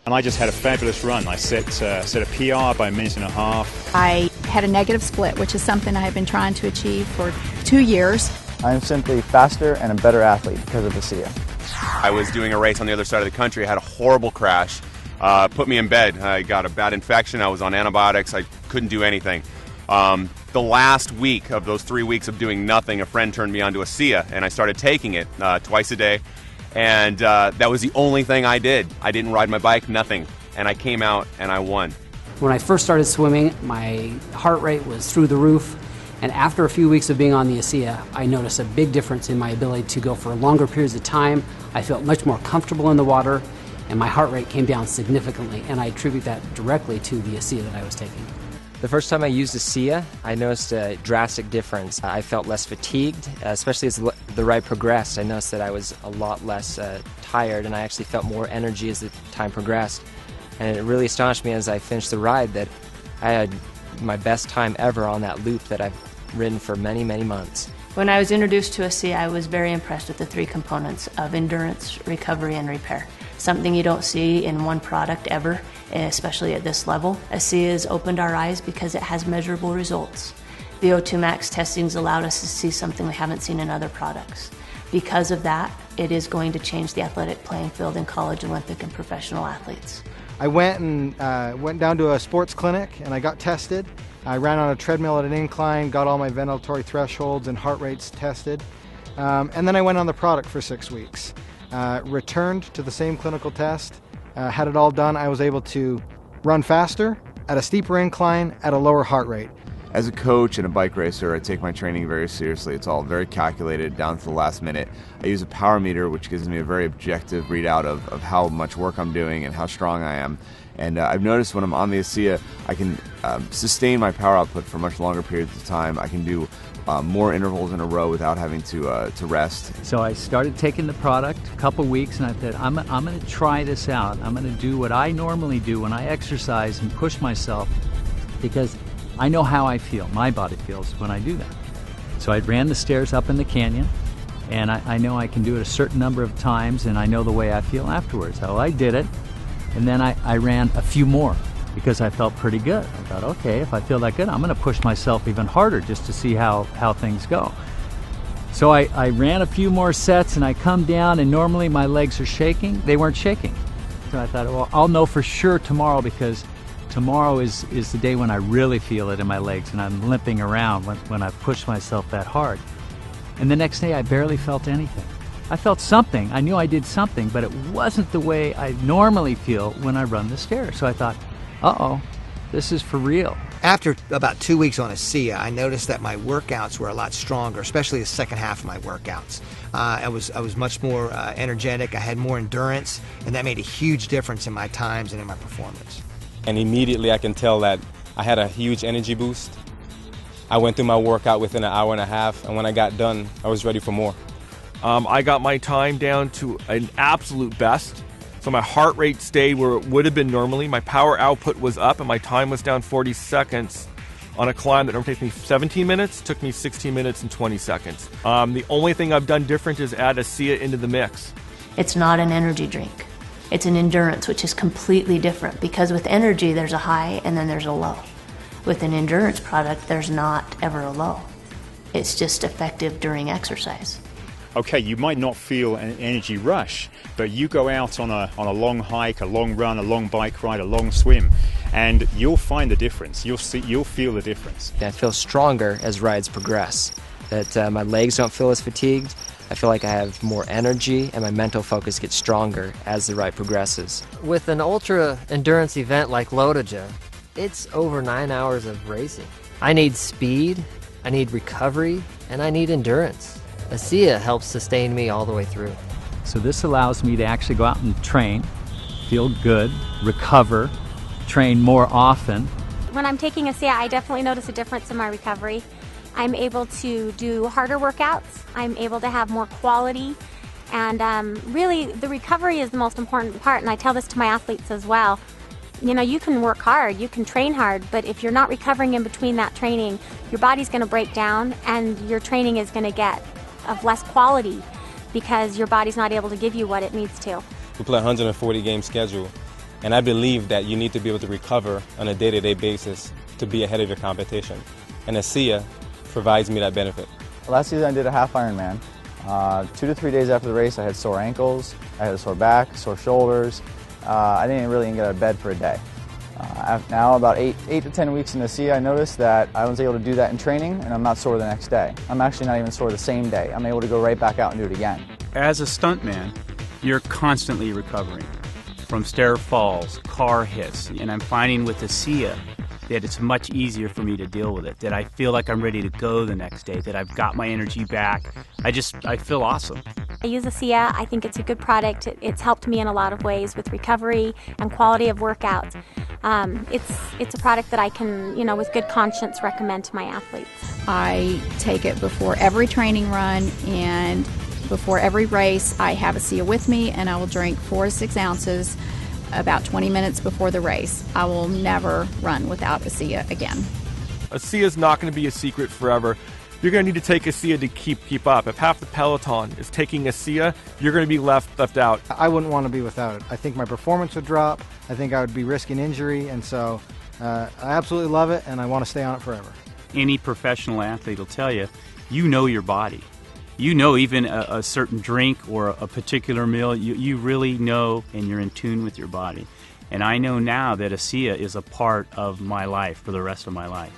And I just had a fabulous run. I set a PR by a minute and a half. I had a negative split, which is something I have been trying to achieve for 2 years. I'm simply faster and a better athlete because of ASEA. I was doing a race on the other side of the country. I had a horrible crash. Put me in bed. I got a bad infection. I was on antibiotics. I couldn't do anything. The last week of those 3 weeks of doing nothing, a friend turned me on to ASEA, and I started taking it twice a day. And that was the only thing I did. I didn't ride my bike, nothing. And I came out and I won. When I first started swimming, my heart rate was through the roof. And after a few weeks of being on the ASEA, I noticed a big difference in my ability to go for longer periods of time. I felt much more comfortable in the water, and my heart rate came down significantly. And I attribute that directly to the ASEA that I was taking. The first time I used ASEA, I noticed a drastic difference. I felt less fatigued, especially as the ride progressed. I noticed that I was a lot less tired, and I actually felt more energy as the time progressed. And it really astonished me as I finished the ride that I had my best time ever on that loop that I've ridden for many, many months. When I was introduced to ASEA, I was very impressed with the 3 components of endurance, recovery, and repair. Something you don't see in one product ever, especially at this level. ASEA has opened our eyes because it has measurable results. The O2 Max testings allowed us to see something we haven't seen in other products. Because of that, it is going to change the athletic playing field in college, Olympic, and professional athletes. I went down to a sports clinic and I got tested. I ran on a treadmill at an incline, got all my ventilatory thresholds and heart rates tested. And then I went on the product for 6 weeks. Returned to the same clinical test, had it all done. I was able to run faster, at a steeper incline, at a lower heart rate. As a coach and a bike racer, I take my training very seriously. It's all very calculated down to the last minute. I use a power meter, which gives me a very objective readout of how much work I'm doing and how strong I am. And I've noticed when I'm on the ASEA, I can sustain my power output for much longer periods of time. I can do more intervals in a row without having to rest. So I started taking the product a couple weeks, and I thought, I'm going to try this out. I'm going to do what I normally do when I exercise and push myself, because I know how I feel, my body feels when I do that. So I ran the stairs up in the canyon, and I know I can do it a certain number of times, and I know the way I feel afterwards. So I did it, and then I ran a few more because I felt pretty good. I thought, okay, if I feel that good, I'm going to push myself even harder just to see how things go. So I ran a few more sets, and I come down, and normally my legs are shaking. They weren't shaking. So I thought, well, I'll know for sure tomorrow, because tomorrow is the day when I really feel it in my legs and I'm limping around when I push myself that hard. And the next day I barely felt anything. I felt something. I knew I did something, but it wasn't the way I normally feel when I run the stairs. So I thought, uh-oh, this is for real. After about 2 weeks on ASEA, I noticed that my workouts were a lot stronger, especially the second half of my workouts. I was much more energetic, I had more endurance, and that made a huge difference in my times and in my performance. And immediately I can tell that I had a huge energy boost. I went through my workout within an hour and a half, and when I got done, I was ready for more. I got my time down to an absolute best. So my heart rate stayed where it would have been normally. My power output was up, and my time was down 40 seconds on a climb that normally takes me 17 minutes, took me 16 minutes and 20 seconds. The only thing I've done different is add ASEA into the mix. It's not an energy drink. It's an endurance, which is completely different, because with energy there's a high and then there's a low. With an endurance product, there's not ever a low. It's just effective during exercise. Okay, you might not feel an energy rush, but you go out on a long hike, a long run, a long bike ride, a long swim, and you'll find the difference. You'll feel the difference. I feel stronger as rides progress, that my legs don't feel as fatigued. I feel like I have more energy, and my mental focus gets stronger as the ride progresses. With an ultra endurance event like Lotoja, it's over 9 hours of racing. I need speed, I need recovery, and I need endurance. ASEA helps sustain me all the way through. So this allows me to actually go out and train, feel good, recover, train more often. When I'm taking ASEA, I definitely notice a difference in my recovery. I'm able to do harder workouts, I'm able to have more quality, and really the recovery is the most important part, and I tell this to my athletes as well. You know, you can work hard, you can train hard, but if you're not recovering in between that training, your body's going to break down and your training is going to get of less quality because your body's not able to give you what it needs to. We play a 140 game schedule, And I believe that you need to be able to recover on a day-to-day basis to be ahead of your competition. And ASEA provides me that benefit. Last season I did a half Ironman. 2 to 3 days after the race I had sore ankles, I had a sore back, sore shoulders. I didn't really even get out of bed for a day. Now about 8 to 10 weeks in ASEA, I noticed that I was able to do that in training and I'm not sore the next day. I'm actually not even sore the same day. I'm able to go right back out and do it again. As a stuntman, you're constantly recovering from stair falls, car hits, and I'm finding with ASEA that it's much easier for me to deal with it, that I feel like I'm ready to go the next day, that I've got my energy back. I feel awesome. I use ASEA. I think it's a good product. It's helped me in a lot of ways with recovery and quality of workouts. It's a product that I can, with good conscience recommend to my athletes. I take it before every training run and before every race. I have ASEA with me and I will drink 4 to 6 ounces about 20 minutes before the race. I will never run without ASEA again. ASEA is not going to be a secret forever. You're going to need to take ASEA to keep up. If half the peloton is taking ASEA, you're going to be left out. I wouldn't want to be without it. I think my performance would drop. I think I would be risking injury, and so I absolutely love it, and I want to stay on it forever. Any professional athlete will tell you, you know your body. You know even a certain drink or a particular meal, you really know and you're in tune with your body. And I know now that ASEA is a part of my life for the rest of my life.